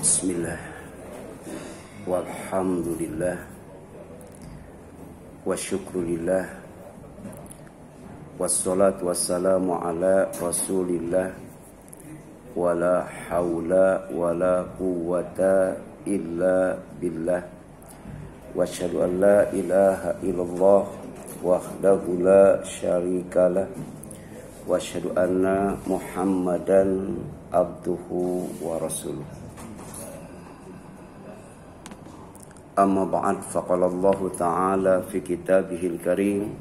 Bismillah, walhamdulillah, wa syukrulillah, wassalatu wassalamu ala rasulillah, wa la hawla wa la quwwata illa billah, wa asyhadu an la ilaha illallah wahdahu la syarikalah, wa asyhadu anna muhammadan abduhu wa rasuluh. Amma ba'd, faqala Allah ta'ala fi kitabihil karim,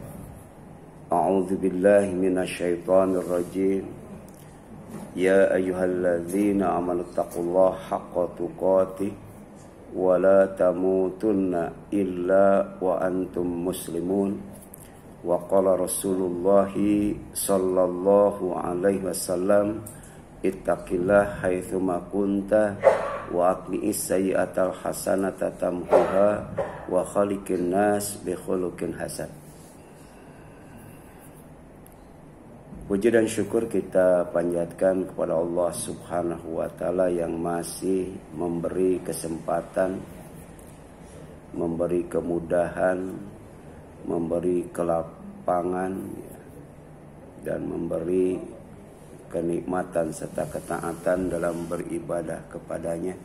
a'udzu billahi minasyaitonir rajim, ya ayyuhalladzina amanu taqullaha haqqa tuqatih wa la tamutunna illa wa antum muslimun. Wa qala Rasulullah sallallahu alaihi wasallam, ittaqillah haitsuma kunta wa aqli'is sayyi'atal hasanata tamhuha wa khaliqin nas bi khuluqin hasan. Puji dan syukur kita panjatkan kepada Allah Subhanahu wa taala yang masih memberi kesempatan, memberi kemudahan, memberi kelapangan, dan memberi kenikmatan serta ketaatan dalam beribadah kepadanya.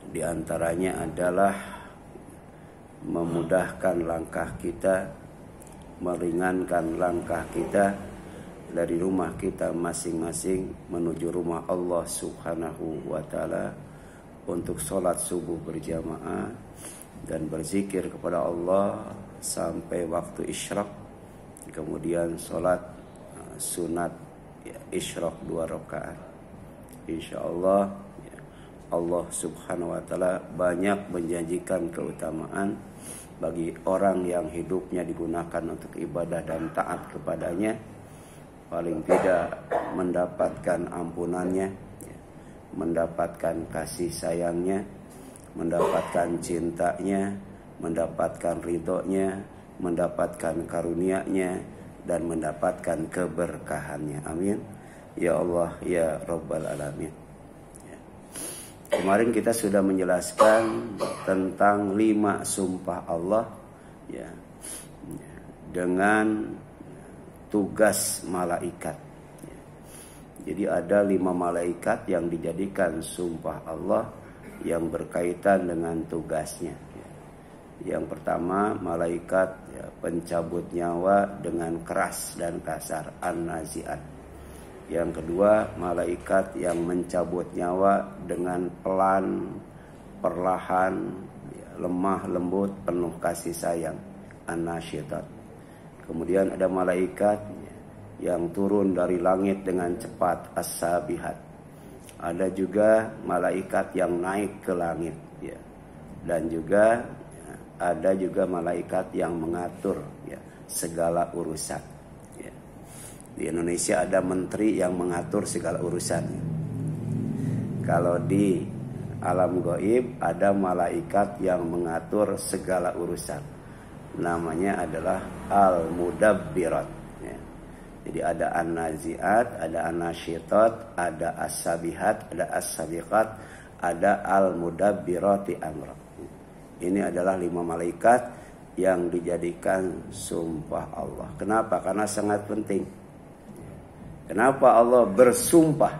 Di antaranya adalah memudahkan langkah kita, meringankan langkah kita dari rumah kita masing-masing menuju rumah Allah Subhanahu wa taala untuk sholat subuh berjamaah dan berzikir kepada Allah sampai waktu isyraq, kemudian sholat sunat isyraq 2 rakaat. Insyaallah Allah Subhanahu wa taala banyak menjanjikan keutamaan bagi orang yang hidupnya digunakan untuk ibadah dan taat kepadanya. Paling tidak mendapatkan ampunannya, mendapatkan kasih sayangnya, mendapatkan cintanya, mendapatkan ridhonya, mendapatkan karunia-Nya, dan mendapatkan keberkahannya. Amin ya Allah ya Rabbal Alamin. Kemarin kita sudah menjelaskan tentang 5 sumpah Allah ya, dengan tugas malaikat. Jadi ada 5 malaikat yang dijadikan sumpah Allah yang berkaitan dengan tugasnya. Yang pertama, malaikat pencabut nyawa dengan keras dan kasar, an-nazi'at. Yang kedua, malaikat yang mencabut nyawa dengan pelan, perlahan, lemah lembut, penuh kasih sayang, an-nasyitat. Kemudian ada malaikat yang turun dari langit dengan cepat, as-sabihat. Ada juga malaikat yang naik ke langit, ya. Dan juga ada juga malaikat yang mengatur segala urusan. Di Indonesia ada menteri yang mengatur segala urusannya. Kalau di alam gaib ada malaikat yang mengatur segala urusan. Namanya adalah al-mudabbirat. Jadi ada an-nazi'at, ada an-nasyitat, ada as-sabihat, ada as-sabiqat, ada al-mudabbirati amra. Ini adalah 5 malaikat yang dijadikan sumpah Allah. Kenapa? Karena sangat penting. Kenapa Allah bersumpah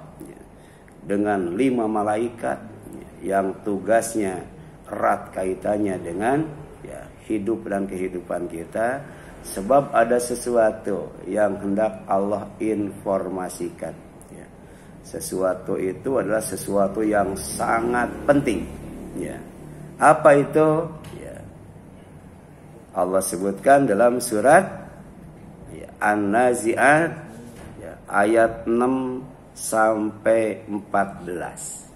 dengan 5 malaikat yang tugasnya erat kaitannya dengan hidup dan kehidupan kita? Sebab ada sesuatu yang hendak Allah informasikan. Sesuatu itu adalah sesuatu yang sangat penting. Apa itu? Allah sebutkan dalam surat An-Nazi'at ayat 6 sampai 14.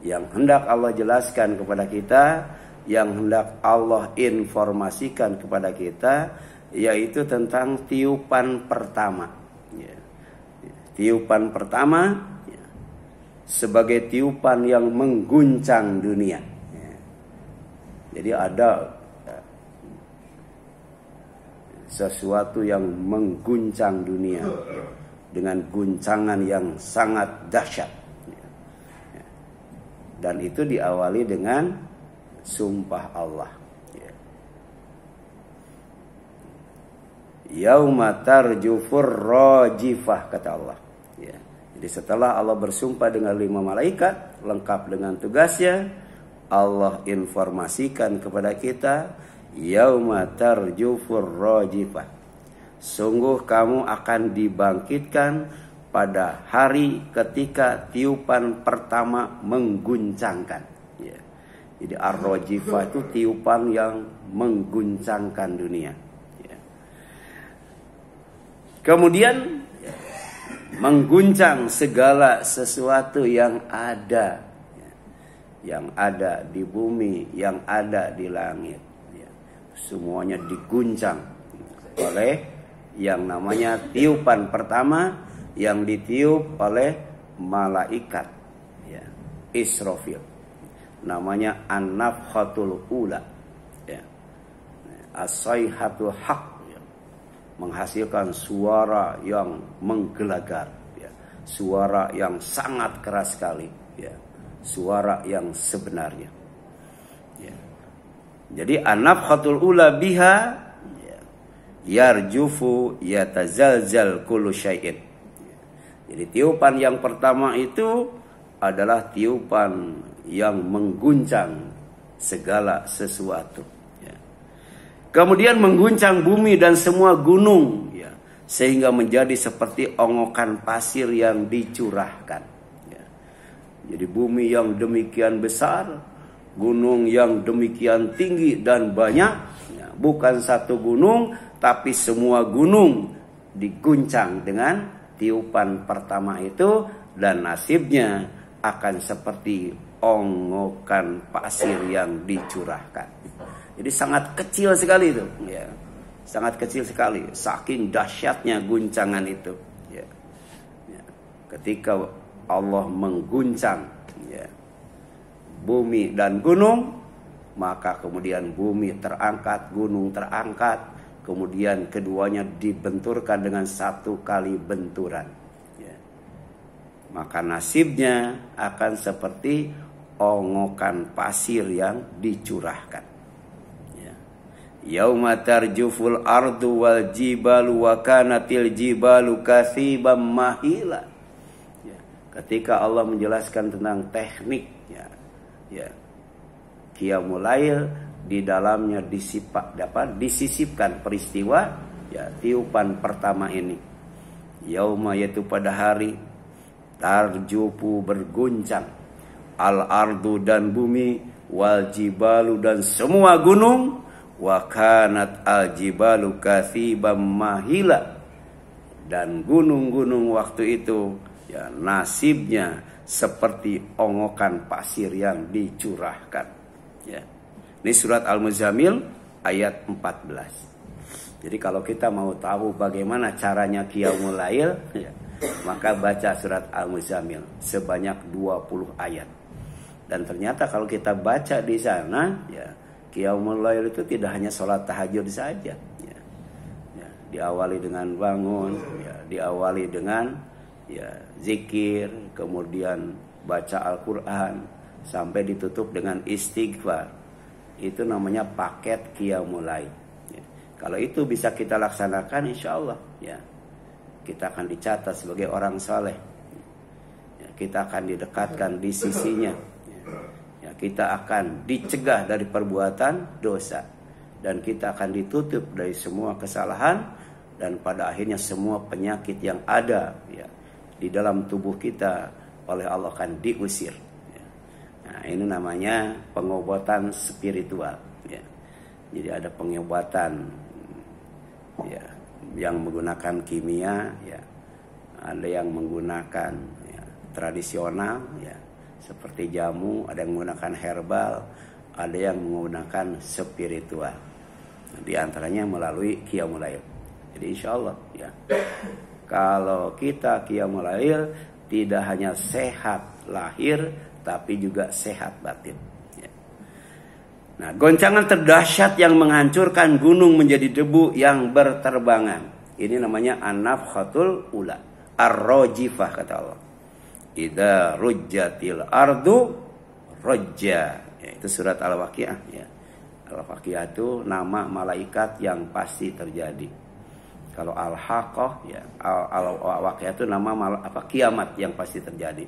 Yang hendak Allah jelaskan kepada kita, yang hendak Allah informasikan kepada kita, yaitu tentang tiupan pertama. Tiupan pertama sebagai tiupan yang mengguncang dunia. Jadi ada sesuatu yang mengguncang dunia dengan guncangan yang sangat dahsyat. Dan itu diawali dengan sumpah Allah. Yauma tarjufur rajifah, kata Allah. Ya. Jadi setelah Allah bersumpah dengan 5 malaikat lengkap dengan tugasnya, Allah informasikan kepada kita, yauma tarjufur rajifah. Sungguh kamu akan dibangkitkan pada hari ketika tiupan pertama mengguncangkan. Ya. Jadi ar-rajifah itu tiupan yang mengguncangkan dunia. Kemudian mengguncang segala sesuatu yang ada di bumi, yang ada di langit. Semuanya diguncang oleh yang namanya tiupan pertama yang ditiup oleh malaikat Israfil. Namanya an-nafkhatul ula. As-sayhatul haq. Menghasilkan suara yang menggelegar, suara yang sangat keras sekali, suara yang sebenarnya. Jadi an-nafkhatul ula biha yarjufu yatazalzal kullu syai'in. Jadi tiupan yang pertama itu adalah tiupan yang mengguncang segala sesuatu. Kemudian mengguncang bumi dan semua gunung, sehingga menjadi seperti ongokan pasir yang dicurahkan. Jadi bumi yang demikian besar, gunung yang demikian tinggi dan banyak, bukan satu gunung, tapi semua gunung diguncang dengan tiupan pertama itu, dan nasibnya akan seperti ongokan pasir yang dicurahkan. Jadi sangat kecil sekali itu, sangat kecil sekali, saking dahsyatnya guncangan itu. Ketika Allah mengguncang bumi dan gunung, maka kemudian bumi terangkat, gunung terangkat, kemudian keduanya dibenturkan dengan satu kali benturan. Maka nasibnya akan seperti ongokan pasir yang dicurahkan. Yauma tarjuful ardu wal jibalu wa kanatil jibalu katsiban mahila. Ketika Allah menjelaskan tentang teknik Qiyamul Lail, di dalamnya disisipkan peristiwa tiupan pertama ini. Yauma, yaitu pada hari, tarjufu berguncang, al ardu dan bumi, wal jibalu dan semua gunung, wa kanat al-jibalu katsiban mahila, dan gunung-gunung waktu itu nasibnya seperti ongokan pasir yang dicurahkan. Ini surat Al-Muzammil ayat 14. Jadi kalau kita mau tahu bagaimana caranya Qiyamul Lail, maka baca surat Al-Muzammil sebanyak 20 ayat. Dan ternyata kalau kita baca di sana, Qiyamul Lail itu tidak hanya sholat tahajud saja. Diawali dengan bangun, diawali dengan zikir, kemudian baca Al-Quran, sampai ditutup dengan istighfar. Itu namanya paket Qiyamul Lail. Kalau itu bisa kita laksanakan, insya Allah kita akan dicatat sebagai orang saleh. Kita akan didekatkan di sisinya. Kita akan dicegah dari perbuatan dosa, dan kita akan ditutup dari semua kesalahan, dan pada akhirnya semua penyakit yang ada di dalam tubuh kita oleh Allah akan diusir. Nah, ini namanya pengobatan spiritual. Jadi ada pengobatan yang menggunakan kimia, ada yang menggunakan tradisional, seperti jamu, ada yang menggunakan herbal, ada yang menggunakan spiritual. Di antaranya melalui Qiyamul Lail. Jadi insya Allah kalau kita Qiyamul Lail, tidak hanya sehat lahir, tapi juga sehat batin. Nah, goncangan terdahsyat yang menghancurkan gunung menjadi debu yang berterbangan. Ini namanya an-nafkhatul ula, ar-rajifah, kata Allah. Idza rujjatil ardu rojja, itu surat Al-Waqiah ya. Al-Waqiah itu nama malaikat yang pasti terjadi. Kalau Al-Haqqah ya, Al-Waqiah itu nama kiamat yang pasti terjadi.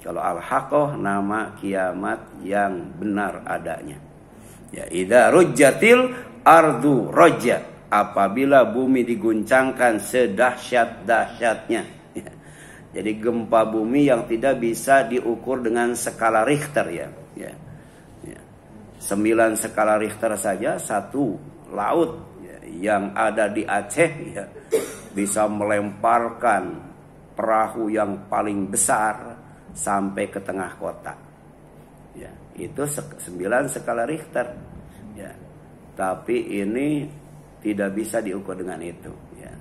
Kalau Al-Haqqah nama kiamat yang benar adanya. Ya, idza rujjatil ardu rojja, apabila bumi diguncangkan sedahsyat-dahsyatnya. Ya. Jadi gempa bumi yang tidak bisa diukur dengan skala Richter ya. Ya. 9 skala Richter saja satu laut ya, yang ada di Aceh ya, bisa melemparkan perahu yang paling besar sampai ke tengah kota. Ya, itu 9 skala Richter. Ya. Tapi ini tidak bisa diukur dengan itu. Ya.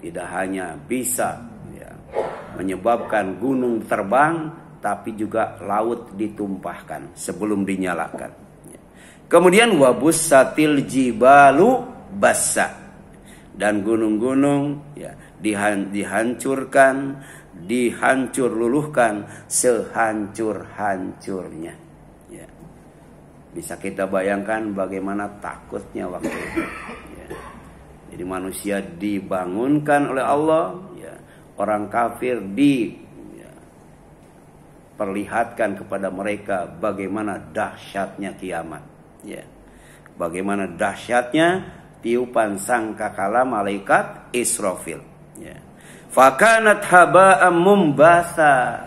Tidak hanya bisa ya, menyebabkan gunung terbang, tapi juga laut ditumpahkan sebelum dinyalakan. Kemudian wabussatil jibalu bassa, dan gunung-gunung ya dihancurkan, dihancur luluhkan sehancur-hancurnya. Ya. Bisa kita bayangkan bagaimana takutnya waktu itu. Ya. Jadi manusia dibangunkan oleh Allah, ya. Orang kafir diperlihatkan kepada mereka bagaimana dahsyatnya kiamat. Ya. Bagaimana dahsyatnya tiupan sangkakala malaikat Israfil. Ya. Fakanat haba'am mumbasa,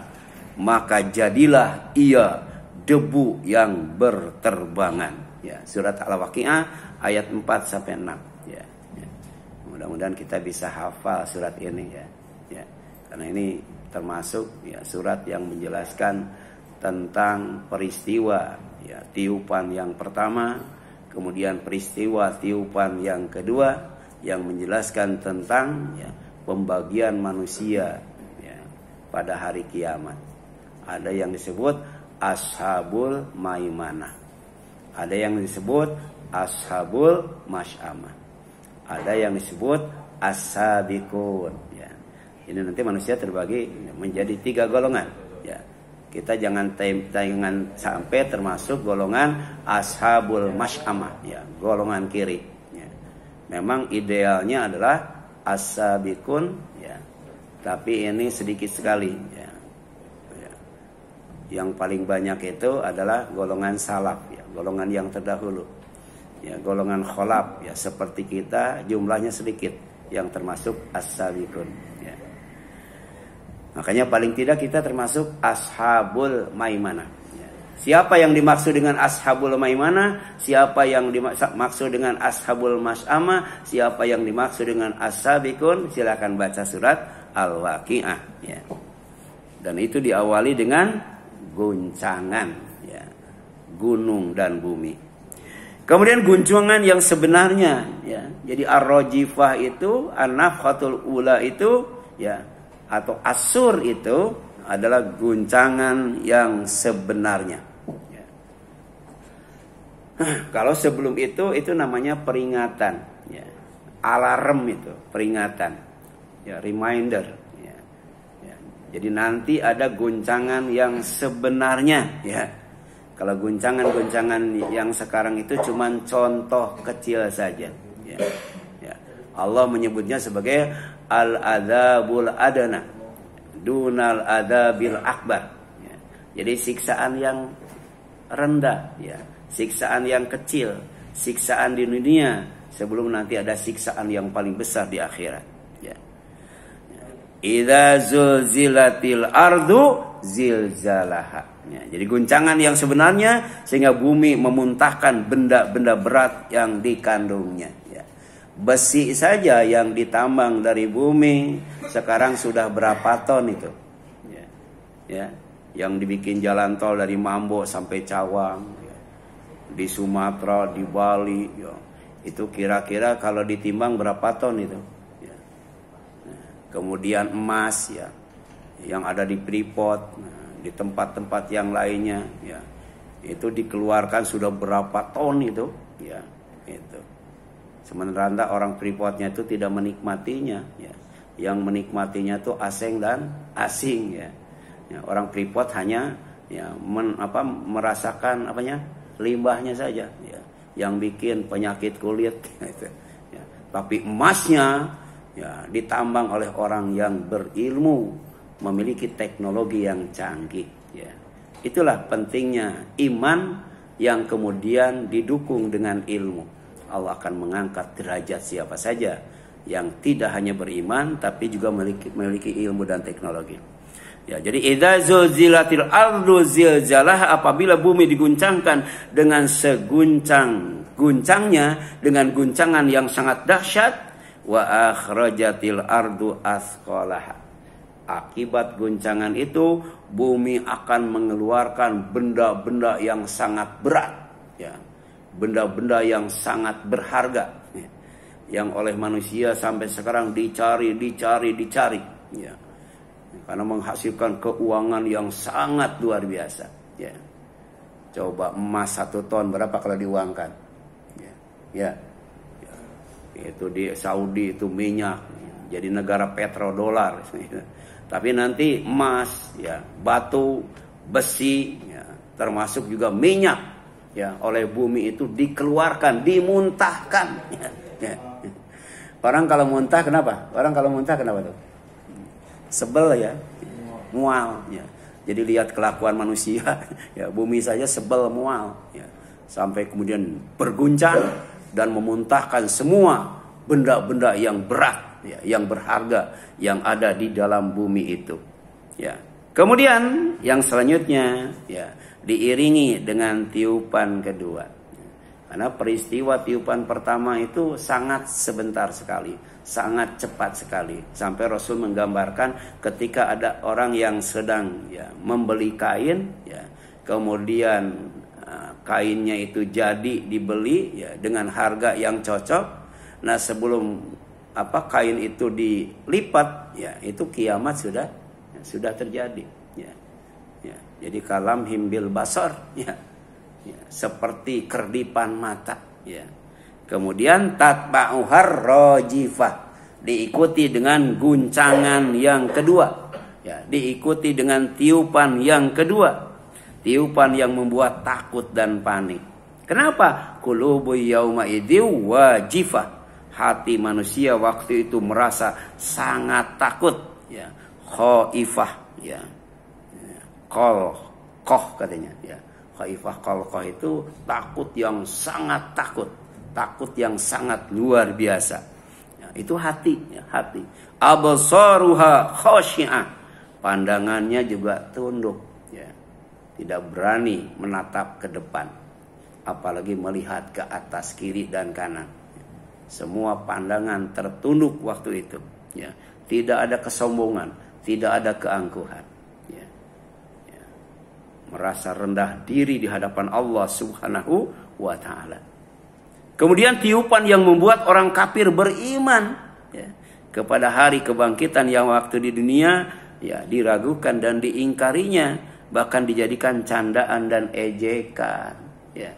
maka jadilah ia debu yang berterbangan. Ya. Surat Al-Waqiah ayat 4 sampai 6. Ya. Ya. Mudah-mudahan kita bisa hafal surat ini ya. Ya. Karena ini termasuk ya surat yang menjelaskan tentang peristiwa ya, tiupan yang pertama, kemudian peristiwa tiupan yang kedua yang menjelaskan tentang ya, pembagian manusia ya, pada hari kiamat. Ada yang disebut ashabul maimanah, ada yang disebut ashabul masy'amah, ada yang disebut as-sabiqun ya. Ini nanti manusia terbagi menjadi 3 golongan ya. Kita jangan sampai termasuk golongan ashabul masy'amah ya, golongan kiri ya. Memang idealnya adalah as-sabiqun ya, tapi ini sedikit sekali ya. Ya. Yang paling banyak itu adalah golongan salaf ya, golongan yang terdahulu ya, golongan kholaf ya, seperti kita jumlahnya sedikit yang termasuk as-sabiqun ya. Makanya paling tidak kita termasuk ashabul maimanah. Siapa yang dimaksud dengan ashabul maimanah? Siapa yang dimaksud dengan ashabul masy'amah? Siapa yang dimaksud dengan as-sabiqun? Silakan baca surat Al-Waqiah. Ya. Dan itu diawali dengan guncangan, ya, gunung dan bumi. Kemudian guncangan yang sebenarnya, ya. Jadi ar-rajifah itu, an-nafkhatul ula itu, ya. Atau asur itu adalah guncangan yang sebenarnya. Ya. Kalau sebelum itu namanya peringatan, ya. Alarm itu peringatan, ya, reminder. Ya. Ya. Jadi nanti ada guncangan yang sebenarnya, ya. Kalau guncangan-guncangan yang sekarang itu cuma contoh kecil saja. Ya. Ya. Allah menyebutnya sebagai al-adzabul adana dunal adzabil akbar ya. Jadi siksaan yang rendah ya, siksaan yang kecil, siksaan di dunia sebelum nanti ada siksaan yang paling besar di akhirat ya. Idza zulzilatil ardu zilzalaha ya. Jadi guncangan yang sebenarnya sehingga bumi memuntahkan benda-benda berat yang dikandungnya. Besi saja yang ditambang dari bumi sekarang sudah berapa ton itu ya, ya. Yang dibikin jalan tol dari Mambo sampai Cawang ya. Di Sumatera, di Bali ya. Itu kira-kira kalau ditimbang berapa ton itu ya. Nah, kemudian emas ya, yang ada di Freeport, di tempat-tempat yang lainnya ya, itu dikeluarkan sudah berapa ton itu ya. Itu sementara orang Freeportnya itu tidak menikmatinya ya. Yang menikmatinya itu asing dan asing ya. Ya, orang Freeport hanya ya merasakan limbahnya saja, ya, yang bikin penyakit kulit. Gitu, ya. Tapi emasnya ya ditambang oleh orang yang berilmu, memiliki teknologi yang canggih. Ya. Itulah pentingnya iman yang kemudian didukung dengan ilmu. Allah akan mengangkat derajat siapa saja yang tidak hanya beriman tapi juga memiliki ilmu dan teknologi. Ya, jadi idza zulzilatil ardu zilzalah, apabila bumi diguncangkan dengan seguncang-guncangnya, dengan guncangan yang sangat dahsyat, wa akhrajatil ardu athqalaha. Akibat guncangan itu bumi akan mengeluarkan benda-benda yang sangat berat, ya. Benda-benda yang sangat berharga, ya. Yang oleh manusia sampai sekarang dicari, ya. Karena menghasilkan keuangan yang sangat luar biasa, ya. Coba emas 1 ton berapa kalau diuangkan, ya. Itu di Saudi itu minyak, jadi negara petrodolar. Tapi nanti emas, ya, batu, besi, ya, termasuk juga minyak, ya, oleh bumi itu dikeluarkan, dimuntahkan. Ya. Orang kalau muntah kenapa? Tuh? Sebel, ya, mual, ya. Jadi lihat kelakuan manusia, ya, bumi saja sebel, mual, ya, sampai kemudian berguncang dan memuntahkan semua benda-benda yang berat, ya, yang berharga yang ada di dalam bumi itu, ya. Kemudian yang selanjutnya, ya, diiringi dengan tiupan kedua. Karena peristiwa tiupan pertama itu sangat sebentar sekali, sangat cepat sekali. Sampai Rasul menggambarkan ketika ada orang yang sedang, ya, membeli kain, ya, kemudian kainnya itu jadi dibeli, ya, dengan harga yang cocok. Nah, sebelum kain itu dilipat, ya, itu kiamat sudah terjadi, ya. Ya, jadi kalam himbil basar, ya. Ya, seperti kerdipan mata, ya. Kemudian tatba'uhar rajifah, diikuti dengan guncangan yang kedua, ya, diikuti dengan tiupan yang kedua, tiupan yang membuat takut dan panik. Kenapa? Qulubu yauma idzi wajifah. Hati manusia waktu itu merasa sangat takut, ya. Khaifah, ya. Qalqah katanya, ya. Khaifah qalqah itu takut yang sangat takut yang sangat luar biasa. Ya, itu hati, ya, hati. Absaruha khashi'ah. Pandangannya juga tunduk, ya. Tidak berani menatap ke depan, apalagi melihat ke atas, kiri dan kanan. Semua pandangan tertunduk waktu itu, ya. Tidak ada kesombongan, tidak ada keangkuhan, ya. Ya. Merasa rendah diri di hadapan Allah Subhanahu wa ta'ala. Kemudian tiupan yang membuat orang kafir beriman, ya, kepada hari kebangkitan yang waktu di dunia, ya, diragukan dan diingkarinya, bahkan dijadikan candaan dan ejekan, ya.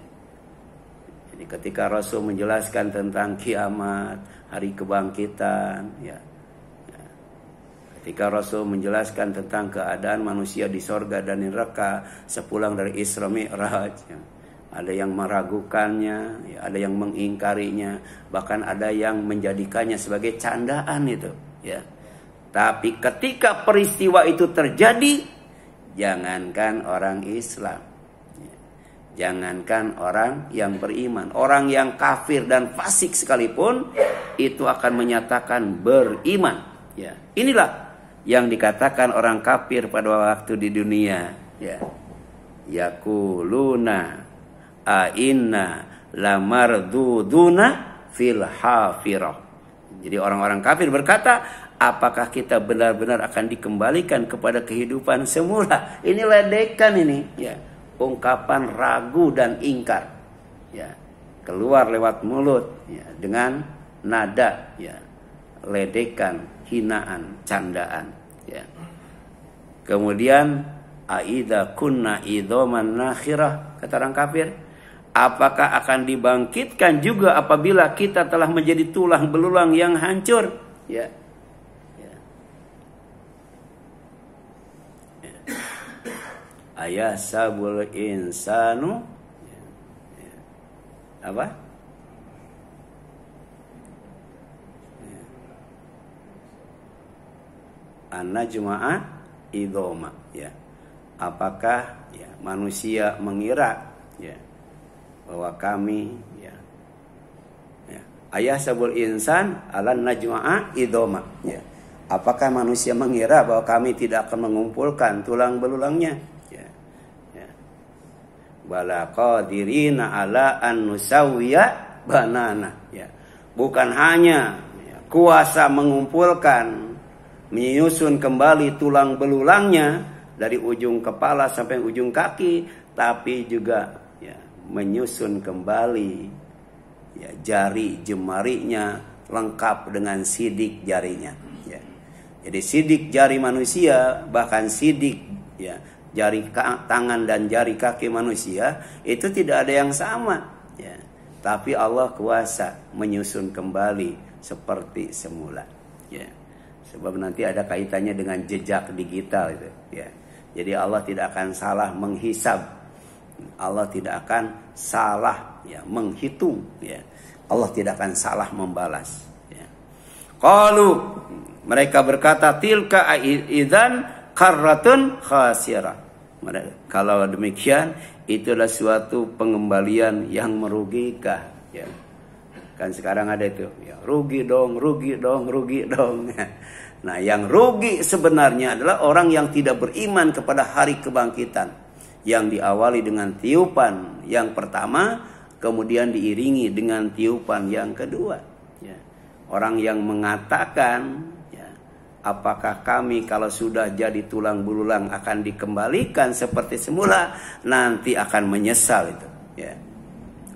Jadi ketika Rasul menjelaskan tentang kiamat, hari kebangkitan, ya. Ketika Rasul menjelaskan tentang keadaan manusia di sorga dan neraka sepulang dari Isra Mi'raj, ya. Ada yang meragukannya, ya, ada yang mengingkarinya, bahkan ada yang menjadikannya sebagai candaan itu, ya. Tapi ketika peristiwa itu terjadi, jangankan orang Islam, jangankan orang yang beriman, orang yang kafir dan fasik sekalipun itu akan menyatakan beriman, ya. Inilah yang dikatakan orang kafir pada waktu di dunia, ya. Yaquluna a inna lamarduduna fil hafirah. Jadi orang-orang kafir berkata, apakah kita benar-benar akan dikembalikan kepada kehidupan semula? Ini ledekan ini, ya. Ungkapan ragu dan ingkar, ya, keluar lewat mulut, ya, dengan nada, ya, ledekan, hinaan, candaan, ya. Kemudian aidza kunna idzaman nakhirah, kata orang kafir, apakah akan dibangkitkan juga apabila kita telah menjadi tulang belulang yang hancur, ya. Ayahsabul insanu apa? An-najma'a idhoma, ya. Apakah ya manusia mengira ya bahwa kami ya ayahsabul insan alan najma'a idhoma, ya. Apakah manusia mengira bahwa kami tidak akan mengumpulkan tulang belulangnya? Ya. Ya. Bala qadirina ala an nusawwiya banana, ya. Bukan hanya ya, kuasa mengumpulkan, menyusun kembali tulang belulangnya dari ujung kepala sampai ujung kaki, tapi juga ya, menyusun kembali ya, jari jemarinya lengkap dengan sidik jarinya. Ya. Jadi sidik jari manusia, bahkan sidik ya, jari tangan dan jari kaki manusia itu tidak ada yang sama. Ya. Tapi Allah kuasa menyusun kembali seperti semula. Ya. Sebab nanti ada kaitannya dengan jejak digital itu. Ya. Jadi Allah tidak akan salah menghisab, Allah tidak akan salah ya menghitung, ya. Allah tidak akan salah membalas. Ya. Qalu, mereka berkata, tilka idzan qarratun khasirah. Kalau demikian, itulah suatu pengembalian yang merugikan. Ya. Kan sekarang ada itu, ya, rugi dong, rugi dong, rugi dong. Nah, yang rugi sebenarnya adalah orang yang tidak beriman kepada hari kebangkitan, yang diawali dengan tiupan yang pertama, kemudian diiringi dengan tiupan yang kedua. Ya. Orang yang mengatakan, ya, apakah kami kalau sudah jadi tulang belulang akan dikembalikan seperti semula, nanti akan menyesal itu. Ya.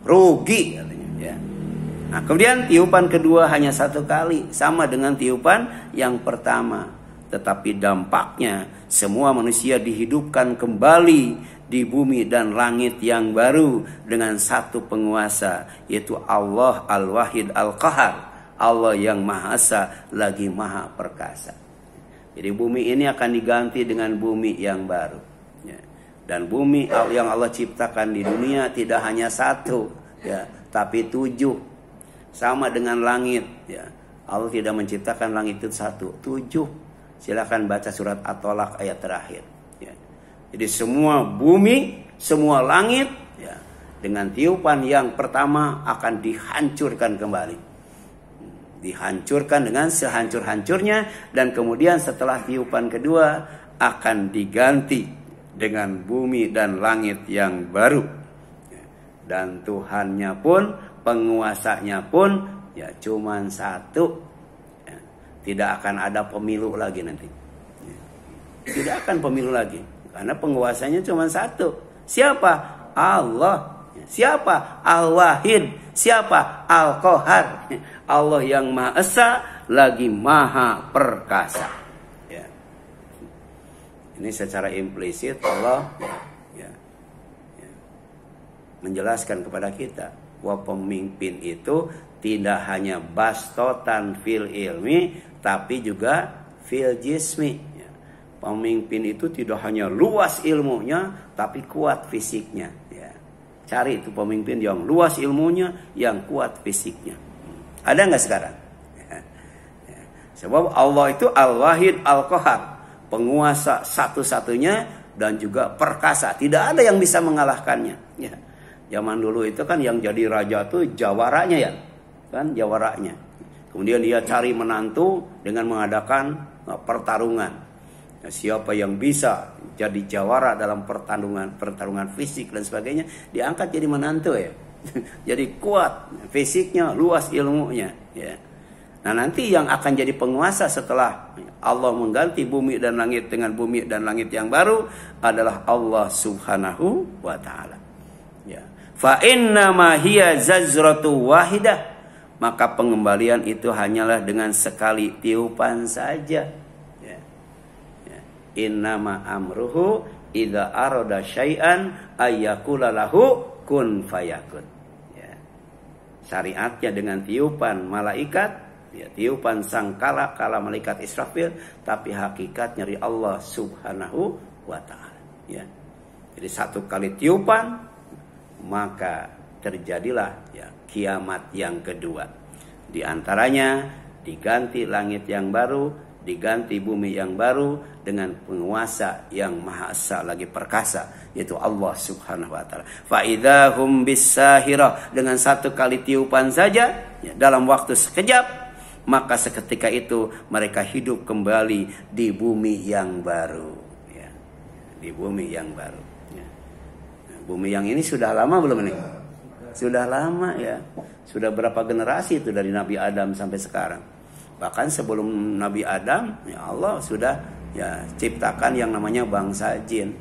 Rugi katanya. Ya. Nah, kemudian tiupan kedua hanya satu kali, sama dengan tiupan yang pertama. Tetapi dampaknya semua manusia dihidupkan kembali di bumi dan langit yang baru dengan satu penguasa, yaitu Allah Al-Wahid Al-Qahar, Allah yang Maha Esa lagi Maha Perkasa. Jadi bumi ini akan diganti dengan bumi yang baru. Ya. Dan bumi yang Allah ciptakan di dunia tidak hanya satu, ya, tapi 7. Sama dengan langit, ya. Allah tidak menciptakan langit itu 1, 7. Silakan baca surat At-Tolak ayat terakhir. Ya. Jadi semua bumi, semua langit, ya, dengan tiupan yang pertama akan dihancurkan kembali. Dihancurkan dengan sehancur-hancurnya, dan kemudian setelah tiupan kedua akan diganti dengan bumi dan langit yang baru. Ya. Dan Tuhannya pun, penguasanya pun ya cuman satu. Ya. Tidak akan ada pemilu lagi nanti. Ya. Tidak akan pemilu lagi, karena penguasanya cuma satu. Siapa? Allah. Siapa? Al-Wahid. Siapa? Al-Qahar. Allah yang Maha Esa lagi Maha Perkasa. Ya. Ini secara implisit Allah ya, menjelaskan kepada kita bahwa pemimpin itu tidak hanya bastotan fil ilmi, tapi juga fil jismi. Ya. Pemimpin itu tidak hanya luas ilmunya, tapi kuat fisiknya. Ya. Cari itu pemimpin yang luas ilmunya, yang kuat fisiknya. Ada nggak sekarang? Ya. Ya. Sebab Allah itu Al-Wahid Al-Qahar, penguasa satu-satunya dan juga perkasa. Tidak ada yang bisa mengalahkannya. Ya. Zaman dulu itu kan yang jadi raja tuh jawaranya, ya. Kan jawaranya. Kemudian dia cari menantu dengan mengadakan pertarungan. Nah, siapa yang bisa jadi jawara dalam pertarungan fisik dan sebagainya, diangkat jadi menantu, ya. Jadi kuat fisiknya, luas ilmunya, ya. Nah, nanti yang akan jadi penguasa setelah Allah mengganti bumi dan langit dengan bumi dan langit yang baru adalah Allah Subhanahu wa taala. Ya. Fa inna ma hiya zazratu wahidah, maka pengembalian itu hanyalah dengan sekali tiupan saja. Ya. Ya. Innama amruhu idza arada syai'an ayyakula lahu kun fayakun. Ya. Syariatnya dengan tiupan malaikat, ya, tiupan sangkala kala malaikat Israfil, tapi hakikatnya dari Allah Subhanahu wa taala. Ya. Jadi satu kali tiupan maka terjadilah ya kiamat yang kedua. Di antaranya diganti langit yang baru, diganti bumi yang baru dengan penguasa yang maha esa lagi perkasa, yaitu Allah Subhanahu wa taala. Fa idzahum bisahirah, dengan satu kali tiupan saja ya, dalam waktu sekejap, maka seketika itu mereka hidup kembali di bumi yang baru ya. Di bumi yang baru ya. Nah, bumi yang ini sudah lama belum ini? Sudah lama ya. Sudah berapa generasi itu dari Nabi Adam sampai sekarang. Bahkan sebelum Nabi Adam, ya Allah sudah ya ciptakan yang namanya bangsa jin.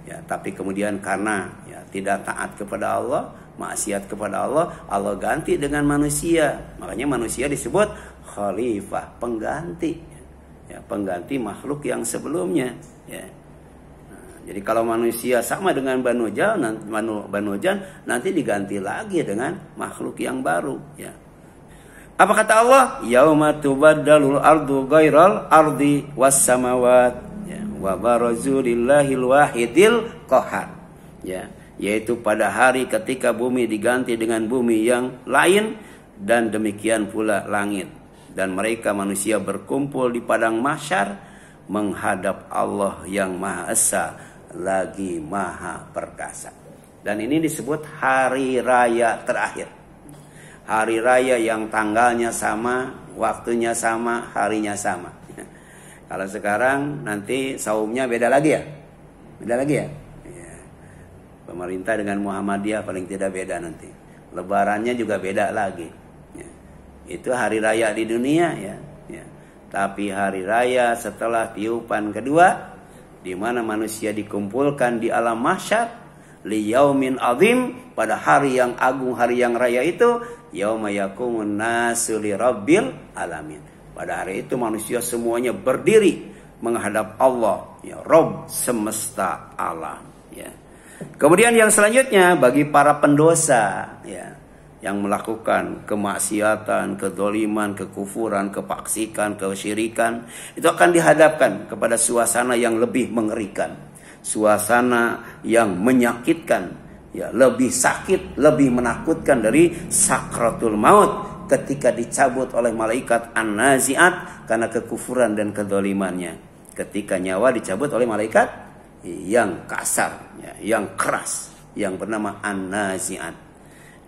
Ya, tapi kemudian karena ya tidak taat kepada Allah, maksiat kepada Allah, Allah ganti dengan manusia. Makanya manusia disebut khalifah, pengganti. Ya, pengganti makhluk yang sebelumnya. Ya. Nah, jadi kalau manusia sama dengan Banu Jan, nanti diganti lagi dengan makhluk yang baru. Ya. Apa kata Allah? Yauma tubaddalul ardu ghairal ardi was samawat ya, wa barazu lillahil wahidil qahhar. Ya, yaitu pada hari ketika bumi diganti dengan bumi yang lain dan demikian pula langit, dan mereka manusia berkumpul di padang mahsyar menghadap Allah yang Maha Esa lagi Maha Perkasa. Dan ini disebut hari raya terakhir. Hari raya yang tanggalnya sama, waktunya sama, harinya sama. Kalau sekarang nanti saumnya beda lagi ya? Beda lagi ya? Ya. Pemerintah dengan Muhammadiyah paling tidak beda nanti. Lebarannya juga beda lagi. Ya. Itu hari raya di dunia ya. Ya. Tapi hari raya setelah tiupan kedua, di mana manusia dikumpulkan di alam mahsyar, liyaumin azim, pada hari yang agung, hari yang raya itu, yauma yaqumun nasu lirabbil alamin. Pada hari itu manusia semuanya berdiri menghadap Allah, ya Rabb semesta alam, ya. Kemudian yang selanjutnya bagi para pendosa, ya, yang melakukan kemaksiatan, kedzaliman, kekufuran, kepaksikan, kesyirikan, itu akan dihadapkan kepada suasana yang lebih mengerikan, suasana yang menyakitkan, ya, lebih sakit, lebih menakutkan dari sakratul maut ketika dicabut oleh malaikat An-Nazi'at karena kekufuran dan kedzalimannya. Ketika nyawa dicabut oleh malaikat yang kasar, ya, yang keras, yang bernama An-Nazi'at.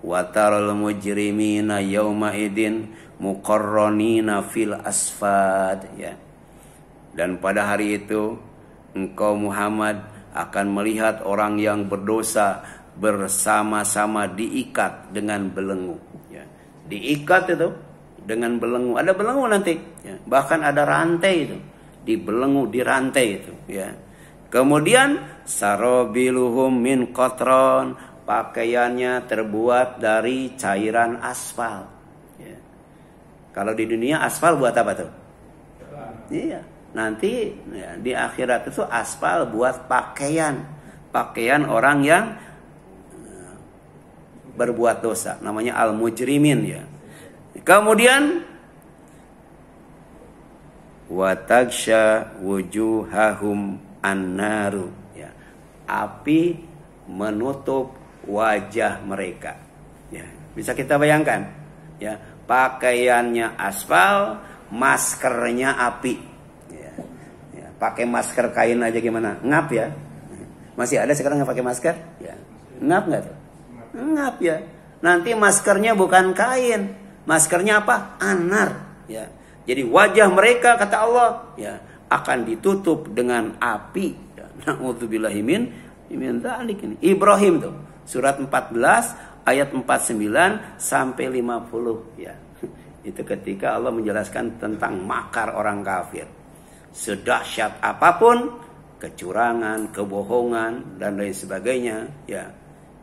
Wa taral mujrimina yauma idin muqarranina fil asfad, ya. Dan pada hari itu engkau Muhammad akan melihat orang yang berdosa bersama-sama diikat dengan belenggu. Ya. Diikat itu dengan belenggu. Ada belenggu nanti. Ya. Bahkan ada rantai itu. Dibelenggu, dirantai itu. Ya. Kemudian sarobiluhum min qatron, pakaiannya terbuat dari cairan aspal. Ya. Kalau di dunia aspal buat apa tuh? Iya. Nanti ya, di akhirat itu aspal buat pakaian orang yang berbuat dosa, namanya al-mujrimin ya. Kemudian wa tagsha wujuhahum an-naru ya. Api menutup wajah mereka. Ya, bisa kita bayangkan ya, pakaiannya aspal, maskernya api. Ya. Ya, pakai masker kain aja gimana? Ngap ya. Masih ada sekarang yang pakai masker? Ya. Ngap enggak tuh? Ngap ya. Nanti maskernya bukan kain, maskernya apa? Anar. Ya. Jadi wajah mereka kata Allah ya akan ditutup dengan api. Ya. Na'udzubillahi min dzalik ini. Ibrahim tuh surat 14 ayat 49 sampai 50 ya. Itu ketika Allah menjelaskan tentang makar orang kafir. Sedahsyat apapun kecurangan, kebohongan dan lain sebagainya ya.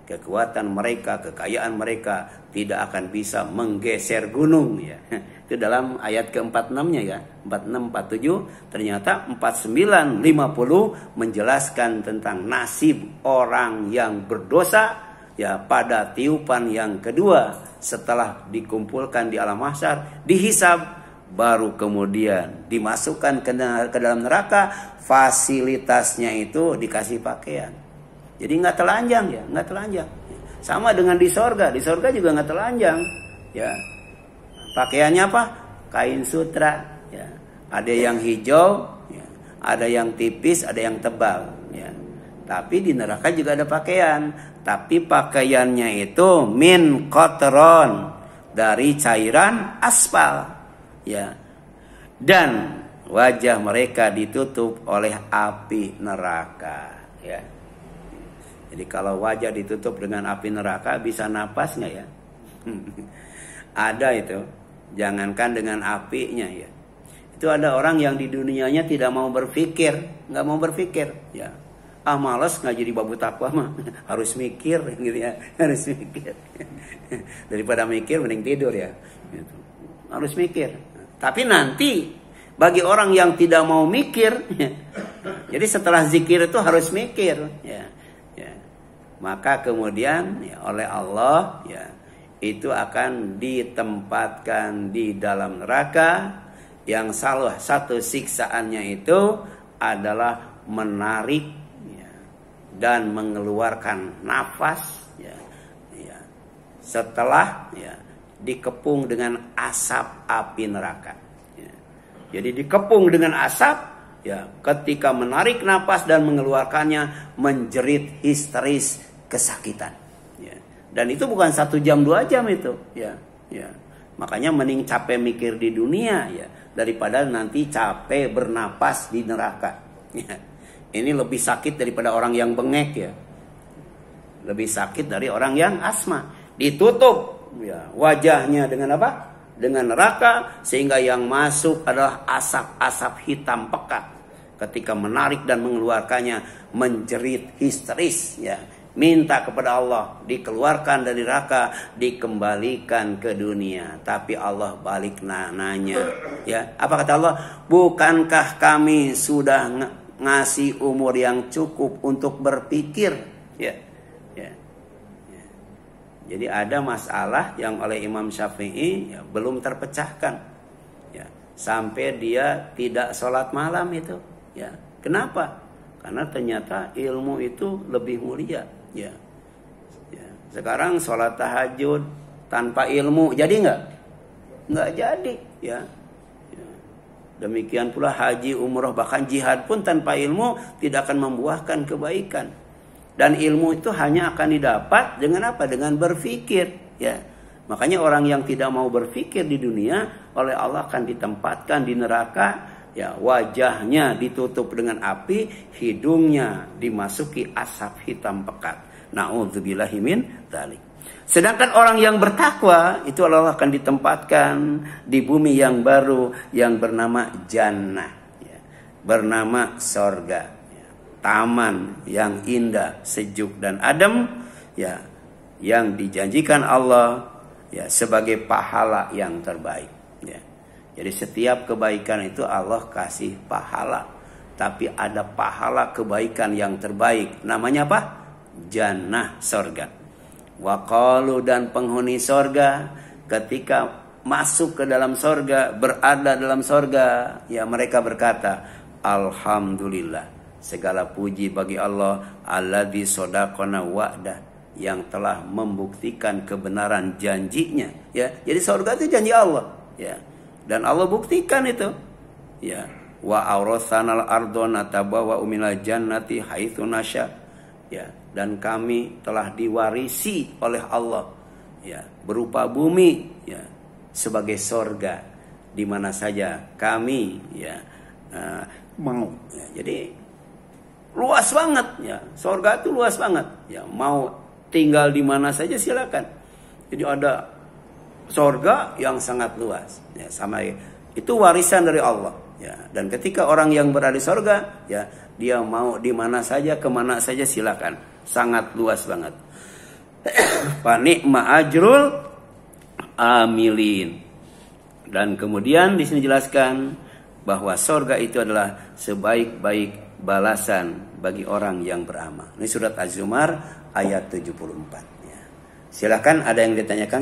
Kekuatan mereka, kekayaan mereka tidak akan bisa menggeser gunung ya. Itu dalam ayat ke-46-nya ya. 46, 47, ternyata 49, 50 menjelaskan tentang nasib orang yang berdosa ya pada tiupan yang kedua setelah dikumpulkan di alam mahsyar, dihisab, baru kemudian dimasukkan ke dalam neraka. Fasilitasnya itu dikasih pakaian. Jadi nggak telanjang ya, nggak telanjang. Sama dengan di sorga juga nggak telanjang. Ya, pakaiannya apa? Kain sutra. Ya, ada yang hijau, ya, ada yang tipis, ada yang tebal. Ya, tapi di neraka juga ada pakaian. Tapi pakaiannya itu min qatron, dari cairan aspal. Ya, dan wajah mereka ditutup oleh api neraka. Ya. Jadi kalau wajah ditutup dengan api neraka bisa napas nggak ya? Ada itu. Jangankan dengan apinya ya. Itu ada orang yang di dunianya tidak mau berpikir, nggak mau berpikir. Ya, malas nggak jadi babu takwa mah, harus mikir gitu ya, harus mikir. Daripada mikir mending tidur ya. Gitu. Harus mikir. Tapi nanti bagi orang yang tidak mau mikir, ya, jadi setelah zikir itu harus mikir. Ya. Maka kemudian ya, oleh Allah ya, itu akan ditempatkan di dalam neraka yang salah satu siksaannya itu adalah menarik ya, dan mengeluarkan nafas ya, setelah ya, dikepung dengan asap api neraka. Ya. Jadi dikepung dengan asap. Ya, ketika menarik nafas dan mengeluarkannya menjerit histeris kesakitan. Ya. Dan itu bukan 1 jam 2 jam itu. Ya. Makanya mending capek mikir di dunia ya daripada nanti capek bernapas di neraka. Ya. Ini lebih sakit daripada orang yang bengek ya. Lebih sakit dari orang yang asma. Ditutup ya, wajahnya dengan apa? Dengan neraka, sehingga yang masuk adalah asap-asap hitam pekat. Ketika menarik dan mengeluarkannya menjerit histeris ya, minta kepada Allah dikeluarkan dari neraka, dikembalikan ke dunia. Tapi Allah balik nanya ya, apa kata Allah? Bukankah kami sudah ngasih umur yang cukup untuk berpikir ya. Jadi ada masalah yang oleh Imam Syafi'i ya, belum terpecahkan ya, sampai dia tidak sholat malam itu ya. Kenapa? Karena ternyata ilmu itu lebih mulia ya. Sekarang sholat tahajud tanpa ilmu jadi nggak jadi ya. Demikian pula haji, umroh, bahkan jihad pun tanpa ilmu tidak akan membuahkan kebaikan. Dan ilmu itu hanya akan didapat dengan apa? Dengan berpikir. Ya. Makanya orang yang tidak mau berpikir di dunia, oleh Allah akan ditempatkan di neraka. Ya, wajahnya ditutup dengan api, hidungnya dimasuki asap hitam pekat. Na'udzubillahi min dzalik. Sedangkan orang yang bertakwa, itu Allah akan ditempatkan di bumi yang baru yang bernama jannah. Ya. Bernama sorga. Taman yang indah, sejuk dan adem ya, yang dijanjikan Allah ya sebagai pahala yang terbaik ya. Jadi setiap kebaikan itu Allah kasih pahala, tapi ada pahala kebaikan yang terbaik, namanya apa? Jannah, sorga. Waqalu, dan penghuni sorga ketika masuk ke dalam sorga, berada dalam sorga ya, mereka berkata alhamdulillah, segala puji bagi Allah alladzi shadaqana wa'dah, yang telah membuktikan kebenaran janjinya ya. Jadi surga itu janji Allah ya, dan Allah buktikan itu ya. Wa awratsanal ardona tabawwa minal jannati haitsu nasya ya, dan kami telah diwarisi oleh Allah ya, berupa bumi ya, sebagai surga di mana saja kami ya mau ya. Jadi luas banget ya, surga itu luas banget ya, mau tinggal di mana saja silakan. Jadi ada surga yang sangat luas ya, sama itu warisan dari Allah ya. Dan ketika orang yang berada di surga ya, dia mau di mana saja, kemana saja silakan, sangat luas banget. Panik ma'ajrul amilin. Dan kemudian di sini jelaskan bahwa surga itu adalah sebaik-baik balasan bagi orang yang beramal. Ini surat Az-Zumar ayat 74 ya. Silakan, ada yang ditanyakan?